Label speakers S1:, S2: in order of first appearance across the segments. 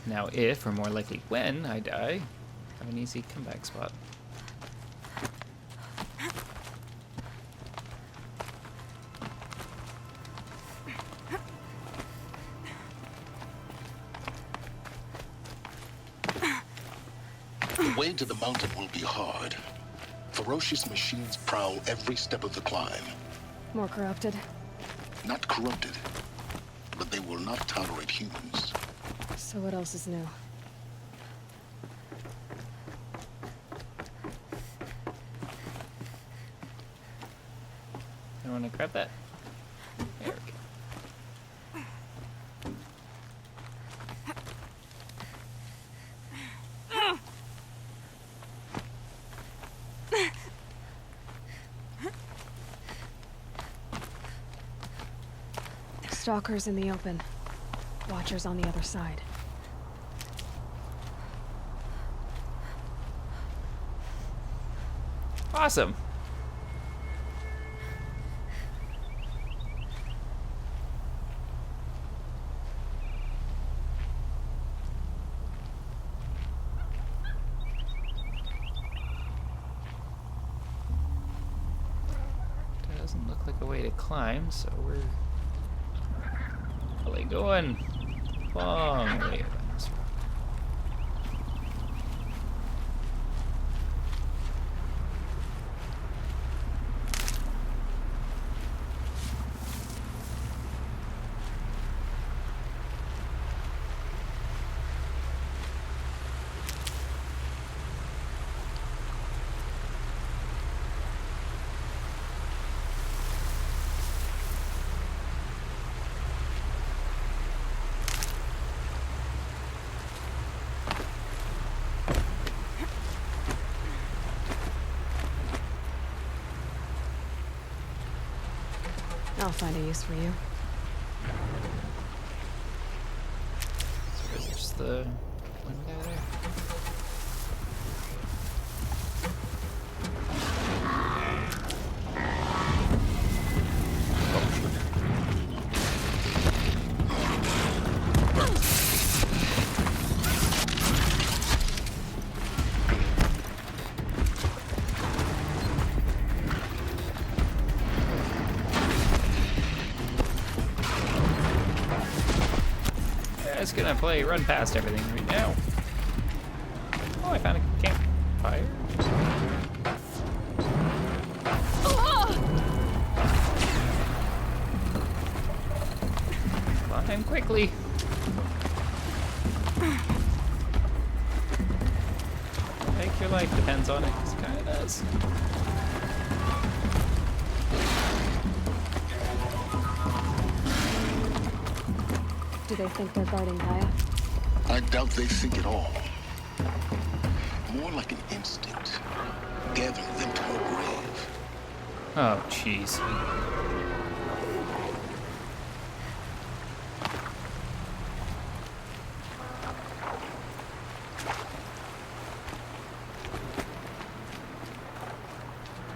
S1: Now if, or more likely when, I die, I have an easy comeback spot.
S2: The way to the mountain will be hard. Ferocious machines prowl every step of the climb.
S3: More corrupted?
S2: Not corrupted, but they will not tolerate humans.
S3: So what else is new?
S1: I want to grab that. There we go.
S3: Stalkers in the open. Watchers on the other side.
S1: Awesome. Doesn't look like a way to climb, so we're probably going long way around this rock.
S3: I'll find a use for you.
S1: So is it just the one guy there? Just gonna play run past everything right now. Oh, I found a campfire. Climb quickly. I think your life depends on it, 'cause it kinda does.
S3: Do they think they're guarding Gaia?
S2: I doubt they think at all. More like an instinct, gathering them to her grave.
S1: Oh, jeez.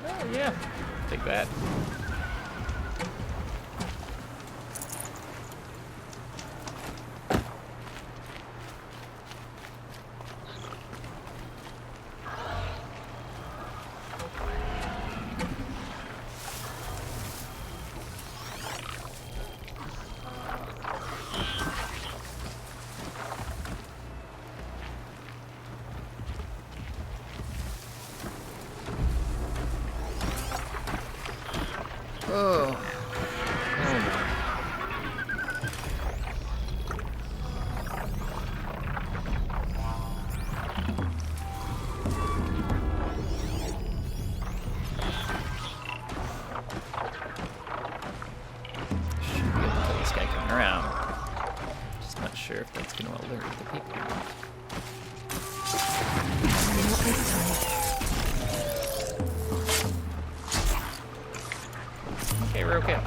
S1: Oh, yeah. Take that. Oh. Oh my. Should be able to kill this guy coming around. Just not sure if that's going to alert the people.
S3: Not this time.
S1: Okay, we're okay.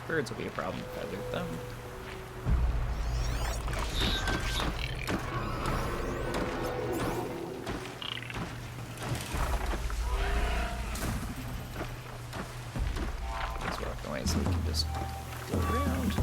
S1: Birds will be a problem if I alert them. way, so we can just go around.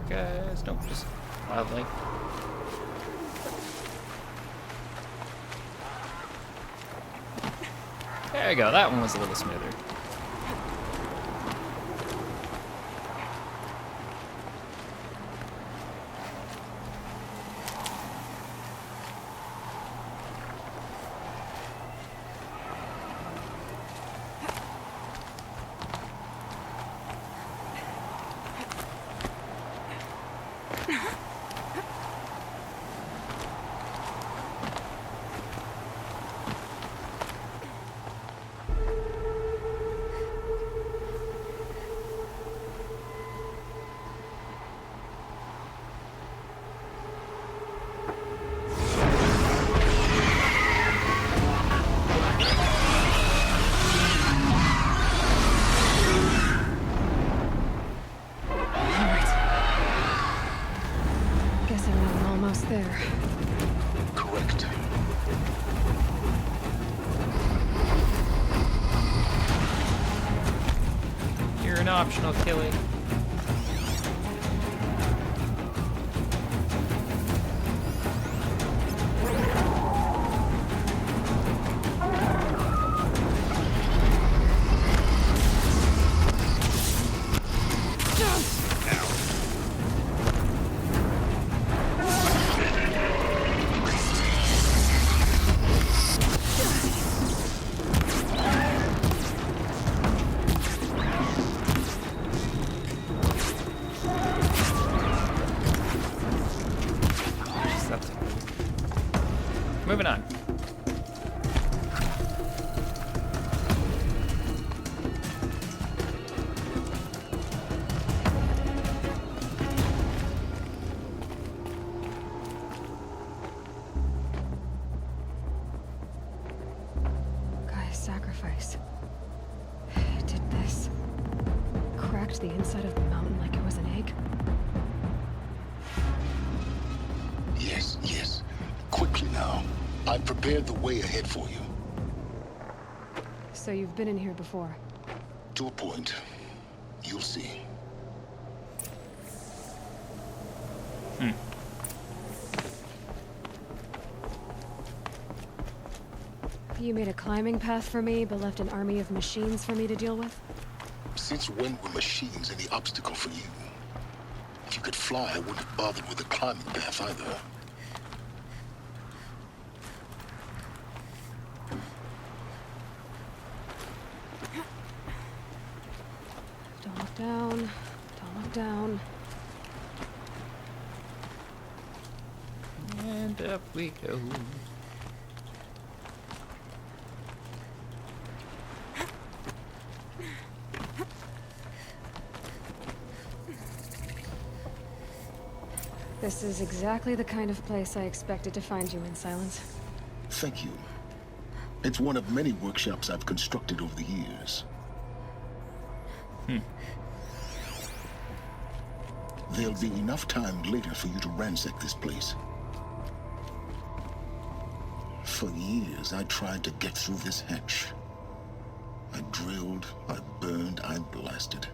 S1: Guys, nope, just wildlife. There you go, that one was a little smoother.
S3: There.
S2: Correct.
S1: You're an optional killing. Moving on.
S3: Guy's sacrifice. Did this. Cracked the inside of the mountain like it was an egg?
S2: Yes, yes. Quickly now. I've prepared the way ahead for you.
S3: So you've been in here before?
S2: To a point. You'll see.
S3: You made a climbing path for me, but left an army of machines for me to deal with?
S2: Since when were machines any obstacle for you? If you could fly, I wouldn't have bothered with a climbing path either.
S3: Don't look down. Don't look down.
S1: And up we go.
S3: This is exactly the kind of place I expected to find you in, Silence.
S2: Thank you. It's one of many workshops I've constructed over the years. There'll be enough time later for you to ransack this place. For years, I tried to get through this hatch. I drilled, I burned, I blasted.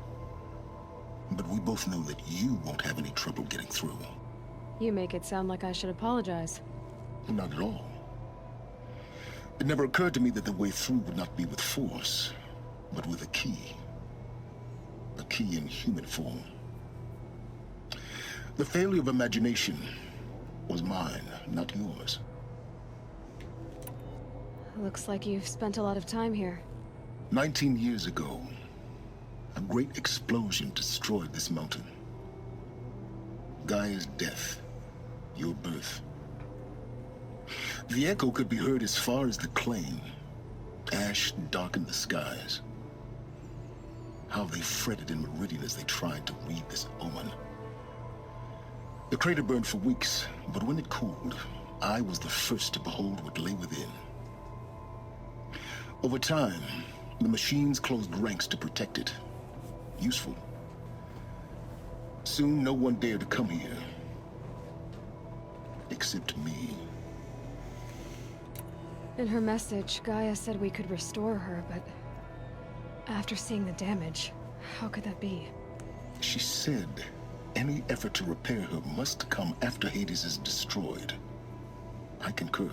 S2: But we both know that you won't have any trouble getting through.
S3: You make it sound like I should apologize.
S2: Not at all. It never occurred to me that the way through would not be with force, but with a key. A key in human form. The failure of imagination was mine, not yours.
S3: Looks like you've spent a lot of time here.
S2: 19 years ago, a great explosion destroyed this mountain. Gaia's death, your birth. The echo could be heard as far as the claim. Ash darkened the skies. how they fretted in Meridian as they tried to read this omen. The crater burned for weeks, but when it cooled, I was the first to behold what lay within. Over time, the machines closed ranks to protect it. Useful. Soon, no one dared to come here. Except me.
S3: In her message, Gaia said we could restore her, but after seeing the damage, how could that be?
S2: She said any effort to repair her must come after Hades is destroyed. I concur.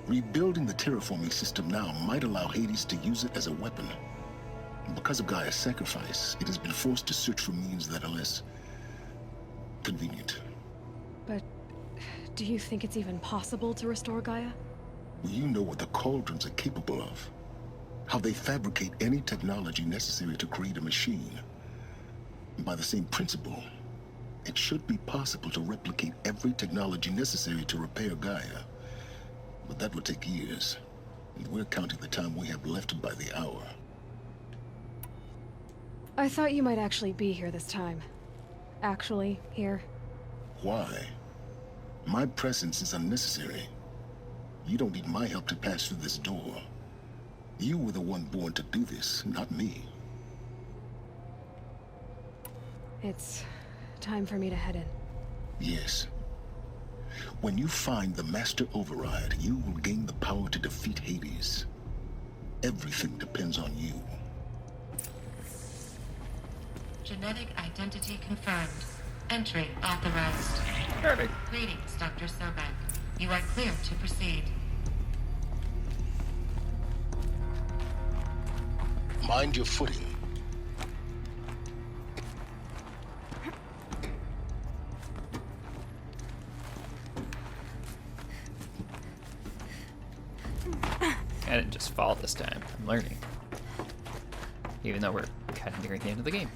S2: Rebuilding the terraforming system now might allow Hades to use it as a weapon. Because of Gaia's sacrifice, it has been forced to search for means that are less convenient.
S3: But do you think it's even possible to restore Gaia?
S2: You know what the Cauldrons are capable of. How they fabricate any technology necessary to create a machine. By the same principle, it should be possible to replicate every technology necessary to repair Gaia. But that would take years. And we're counting the time we have left by the hour.
S3: I thought you might actually be here this time. Actually, here.
S2: Why? My presence is unnecessary. You don't need my help to pass through this door. You were the one born to do this, not me.
S3: It's time for me to head in.
S2: Yes. When you find the Master Override, you will gain the power to defeat Hades. Everything depends on you.
S4: Genetic identity confirmed. Entry authorized.
S1: Perfect.
S4: Greetings, Dr. Sobek. You are clear to proceed.
S2: Mind your footing.
S1: I didn't just fall this time. I'm learning. Even though we're kind of nearing the end of the game.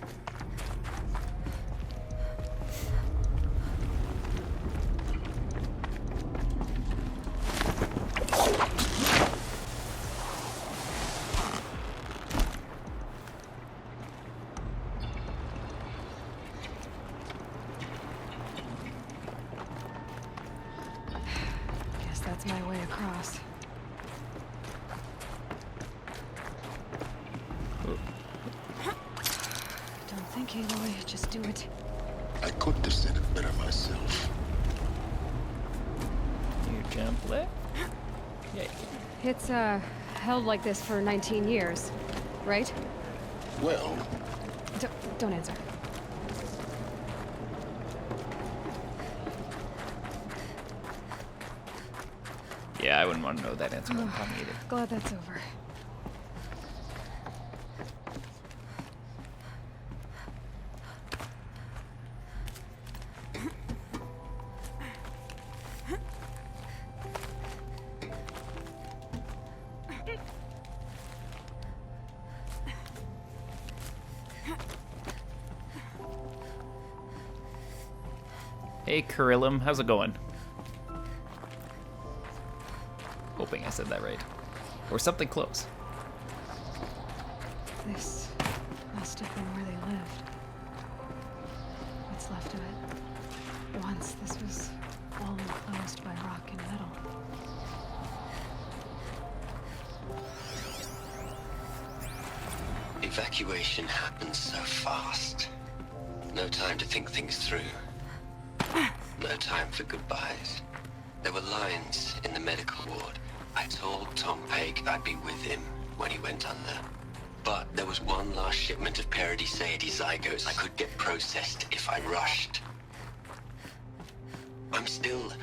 S3: Guess that's my way across. Don't think, Aloy. Just do it.
S2: I couldn't have said it better myself.
S1: You jump left? Yeah, you can.
S3: It's, held like this for 19 years, right?
S2: Well,
S3: Don't answer.
S1: Yeah, I wouldn't want to know that answer from either.
S3: Glad that's over.
S1: Hey, Kirillum, how's it going? Hoping I said that right. Or something close.
S3: This must have been where they lived. What's left of it. Once this was all enclosed by rock and metal.
S5: Evacuation happened so fast. No time to think things through. No time for goodbyes. There were lines in the medical ward. I told Tom Pake I'd be with him when he went under. But there was one last shipment of Paradiseidae zygotes I could get processed if I rushed. I'm still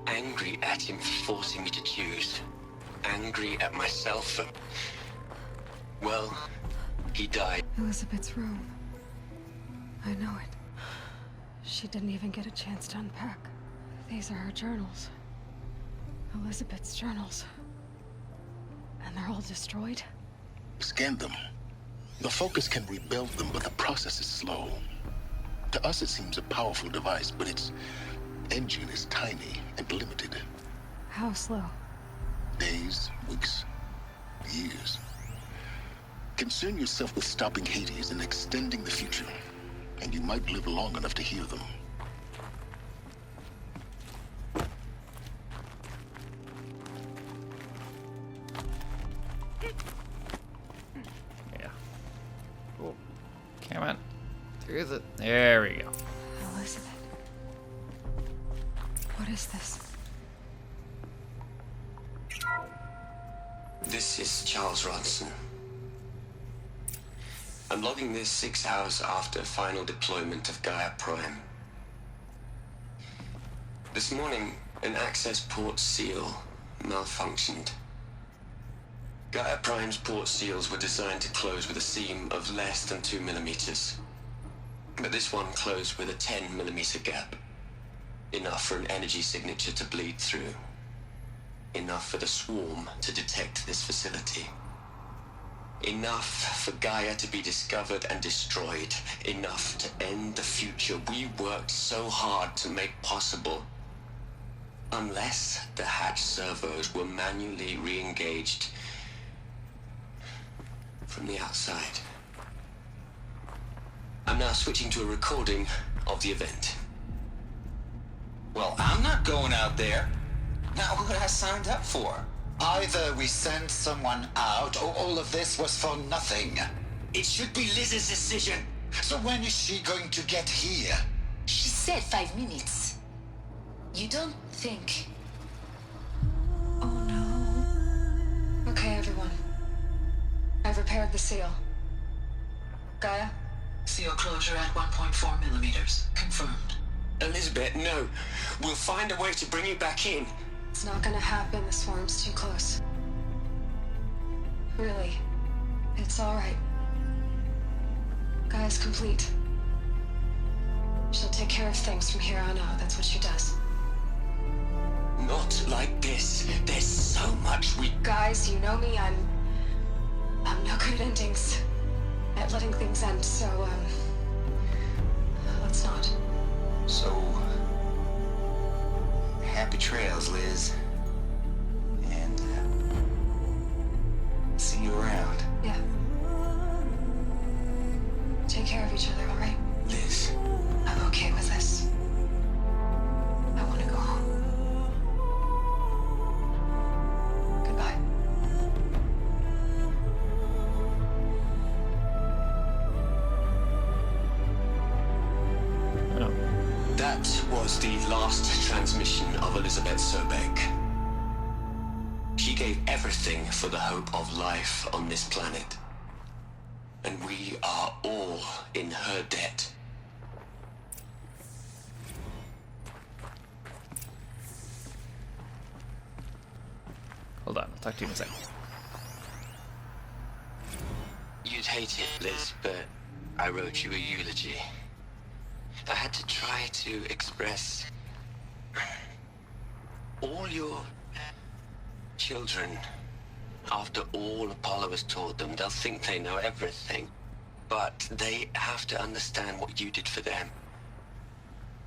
S5: angry at him for forcing me to choose. Angry at myself for... Well, he died.
S3: Elizabeth's room. I know it. She didn't even get a chance to unpack. These are her journals. Elizabeth's journals. And they're all destroyed?
S2: scan them. The Focus can rebuild them, but the process is slow. To us, it seems a powerful device, but its engine is tiny and limited.
S3: How slow?
S2: Days, weeks, years. Concern yourself with stopping Hades and extending the future, and you might live long enough to hear them.
S1: Yeah. Cool. Come on. Through the... There we go.
S3: Elizabeth. What is this?
S5: This is Charles Ronson. I'm logging this 6 hours after final deployment of Gaia Prime. This morning, an access port seal malfunctioned. Gaia Prime's port seals were designed to close with a seam of less than 2 millimeters. But this one closed with a 10 millimeter gap. Enough for an energy signature to bleed through. Enough for the swarm to detect this facility. Enough for Gaia to be discovered and destroyed. Enough to end the future we worked so hard to make possible. Unless the hatch servos were manually re-engaged from the outside. I'm now switching to a recording of the event.
S6: Well, I'm not going out there. Not what I signed up for.
S7: Either we send someone out, or all of this was for nothing.
S6: It should be Liz's decision.
S7: So when is she going to get here?
S8: She said 5 minutes. You don't think...
S3: Oh no. Okay, everyone. I've repaired the seal. Gaia?
S6: Seal closure at 1.4 millimeters. Confirmed.
S5: Elizabeth, no. We'll find a way to bring you back in.
S3: It's not gonna happen. The swarm's too close. Really. It's alright. Gaia's complete. She'll take care of things from here on out. That's what she does.
S5: Not like this. There's so much we...
S3: Guys, you know me. I'm no good at endings. At letting things end, so, let's not.
S6: So... happy trails, Liz. And, see you around.
S3: Yeah. Take care of each other, alright?
S5: Liz.
S3: I'm okay with this. I want to go home. Goodbye.
S5: That was the last transmission of Elizabeth Sobek. She gave everything for the hope of life on this planet. And we are all in her debt.
S1: Hold on, I'll talk to you in a second.
S5: You'd hate it, Liz, but I wrote you a eulogy. I had to try to express all your children. After all Apollo has taught them, they'll think they know everything. But they have to understand what you did for them.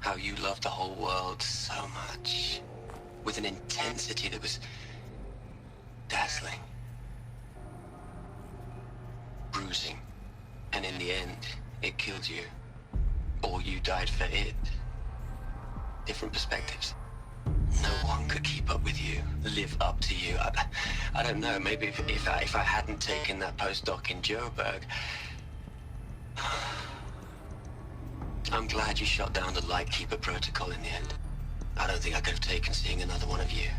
S5: How you loved the whole world so much. With an intensity that was dazzling. Bruising. And in the end, it killed you. Or you died for it. Different perspectives. No one could keep up with you, live up to you. I don't know, maybe if I hadn't taken that postdoc in Joburg. I'm glad you shot down the Lightkeeper protocol in the end. I don't think I could have taken seeing another one of you.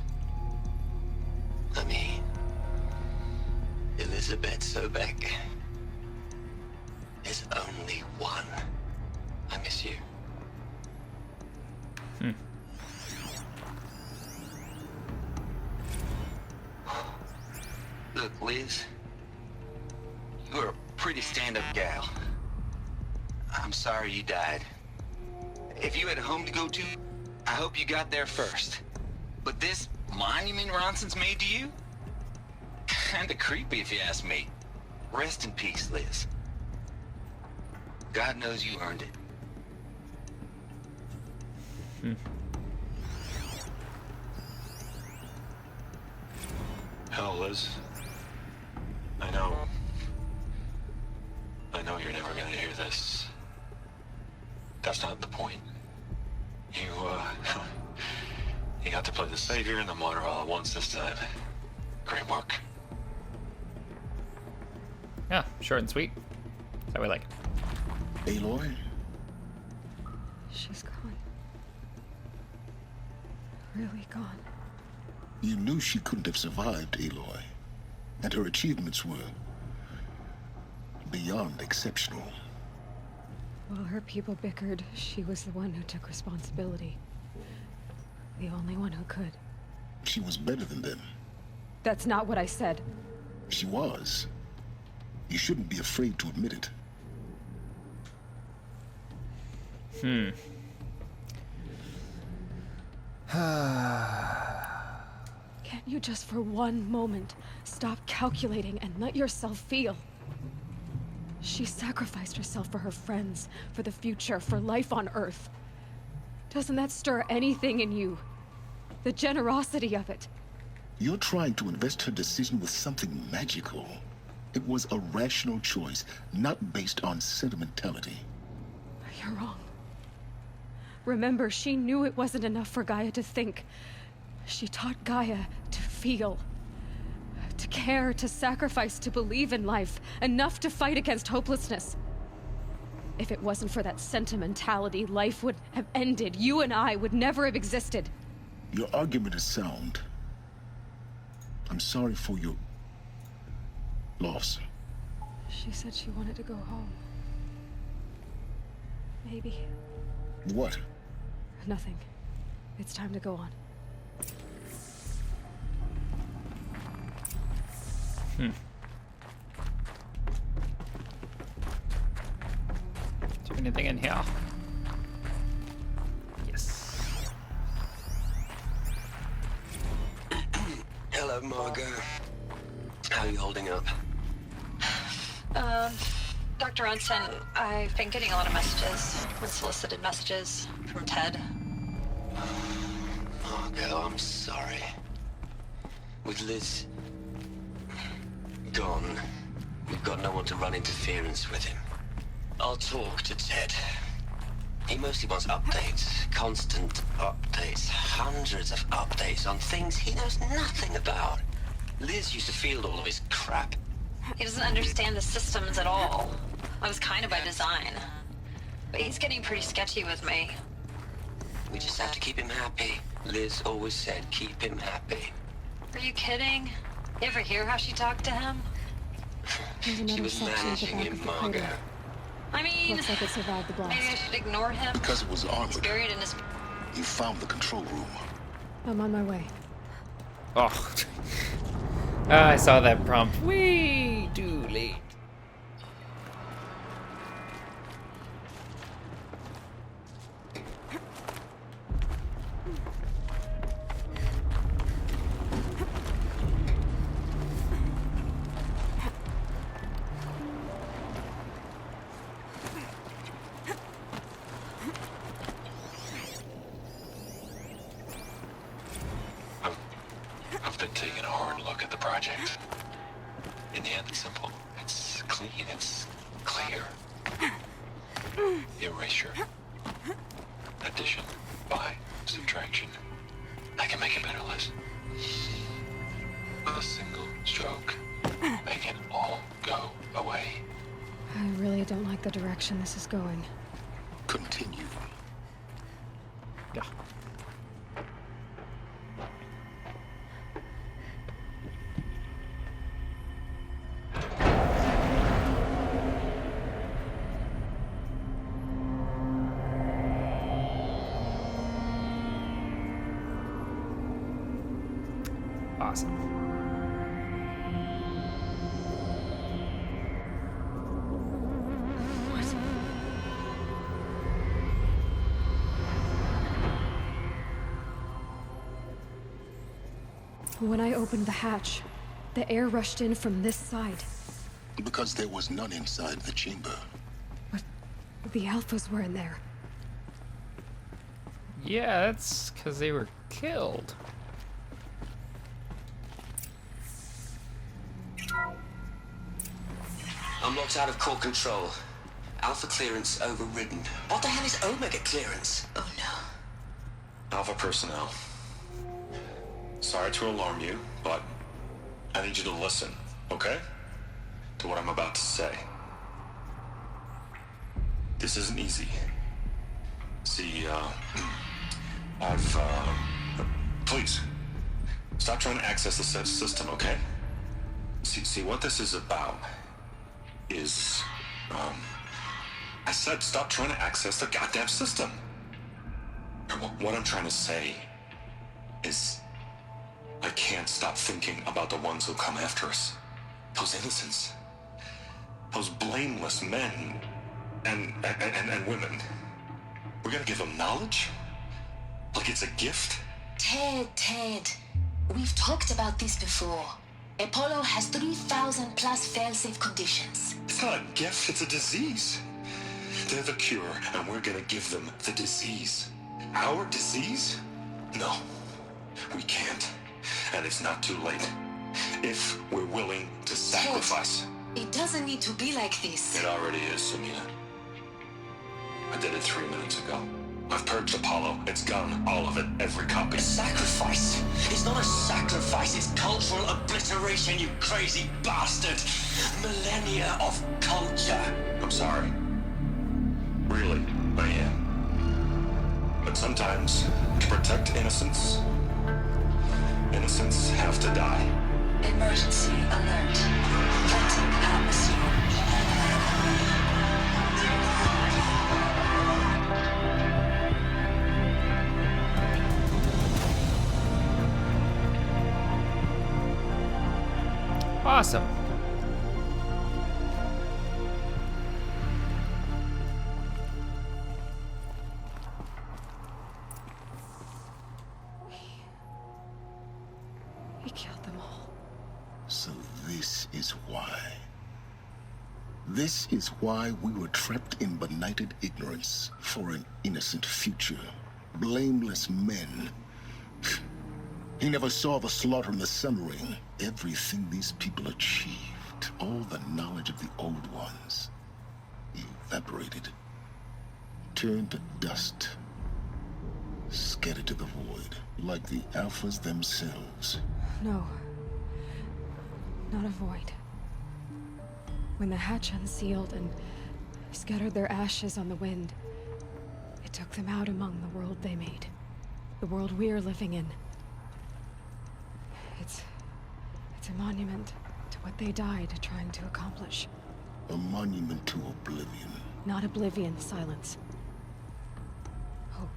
S5: I mean, Elizabeth Sobek. There's only one. I miss you.
S6: Look, Liz. You're a pretty stand-up gal. I'm sorry you died. If you had a home to go to, I hope you got there first. But this monument Ronson's made to you? Kinda creepy if you ask me. Rest in peace, Liz. God knows you earned it.
S9: Hell, Liz. I know. know you're never gonna hear this. That's not the point. You, you got to play the savior and the martyr all at once this time. Great work.
S1: Yeah, short and sweet. That's how we like it.
S2: Aloy?
S3: She's gone. Really gone.
S2: You knew she couldn't have survived, Aloy. And her achievements were beyond exceptional.
S3: While her people bickered, she was the one who took responsibility. The only one who could.
S2: She was better than them.
S3: That's not what I said.
S2: She was. You shouldn't be afraid to admit it.
S3: Can't you just for one moment stop calculating and let yourself feel? She sacrificed herself for her friends, for the future, for life on Earth. Doesn't that stir anything in you? The generosity of it.
S2: You're trying to invest her decision with something magical. It was a rational choice, not based on sentimentality.
S3: You're wrong. Remember, she knew it wasn't enough for Gaia to think. She taught Gaia to feel. To care, to sacrifice, to believe in life. Enough to fight against hopelessness. If it wasn't for that sentimentality, life would have ended. You and I would never have existed.
S2: Your argument is sound. I'm sorry for your loss.
S3: She said she wanted to go home. Maybe.
S2: What?
S3: Nothing. It's time to go on.
S1: Is there anything in here? Yes.
S5: Hello, Margot. How are you holding up?
S10: Dr. Unson, I've been getting a lot of messages, unsolicited messages from Ted.
S5: Margot, I'm sorry. With Liz gone, we've got no one to run interference with him. I'll talk to Ted. He mostly wants updates, constant updates, hundreds of updates on things he knows nothing about. Liz used to field all of his crap.
S10: He doesn't understand the systems at all. That was kind of by design. But he's getting pretty sketchy with me.
S5: We just have to keep him happy. Liz always said keep him happy.
S10: Are you kidding? You ever hear how she talked to him?
S3: There's
S5: She
S3: another
S5: was
S3: section at the
S5: managing
S3: back
S5: him,
S3: of the
S5: Margot.
S3: crater.
S10: I mean,
S3: Looks like it survived the blast.
S10: maybe I should ignore him.
S2: Because it was
S10: He's
S2: armored.
S10: buried in his...
S2: You found the control room.
S3: I'm on my way.
S1: Oh. I saw that prompt way too late.
S9: I've been taking a hard look at the project. In the end, it's simple. It's clean. It's clear. Erasure. Addition. By. Subtraction. I can make a better list. With a single stroke. Make it all go away.
S3: I really don't like the direction this is going.
S2: Continue.
S1: Yeah. Awesome.
S3: When I opened the hatch, the air rushed in from this side.
S2: Because there was none inside the chamber.
S3: But the Alphas were in there.
S1: Yeah, that's because they were killed.
S5: locked out of core control. Alpha clearance overridden. What the hell is Omega clearance?
S8: Oh no.
S9: Alpha personnel. Sorry to alarm you, but I need you to listen, okay? To what I'm about to say. This isn't easy. See, please, stop trying to access the system, okay? See, what this is about is, I said stop trying to access the goddamn system. What I'm trying to say is, I can't stop thinking about the ones who come after us. Those innocents. Those blameless men and women. We're gonna give them knowledge? Like it's a gift?
S8: Ted. We've talked about this before. Apollo has 3,000 plus fail-safe conditions.
S9: It's not a gift, it's a disease. They're the cure, and we're gonna give them the disease. Our disease? No, we can't. And it's not too late. If we're willing to sacrifice.
S8: Ted, it doesn't need to be like this.
S9: It already is, Samina. I did it 3 minutes ago. I've purged Apollo. It's gone. All of it. Every copy.
S5: A sacrifice? It's not a sacrifice, it's cultural obliteration, you crazy bastard! Millennia of culture!
S9: I'm sorry. Really, I am. But sometimes, to protect innocents, innocents have to die.
S8: Emergency alert. Venting atmosphere.
S1: Awesome.
S3: We killed them all.
S2: So this is why. This is why we were trapped in benighted ignorance for an innocent future. Blameless men. He never saw the slaughter and the summering. Everything these people achieved, all the knowledge of the old ones, evaporated, turned to dust, scattered to the void, like the Alphas themselves.
S3: No. Not a void. When the hatch unsealed and scattered their ashes on the wind, it took them out among the world they made. The world we're living in. It's a monument to what they died trying to accomplish.
S2: A monument to oblivion.
S3: Not oblivion, silence. Hope.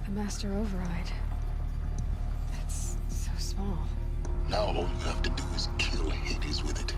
S3: The Master Override. It's so small.
S2: Now all you have to do is kill Hades with it.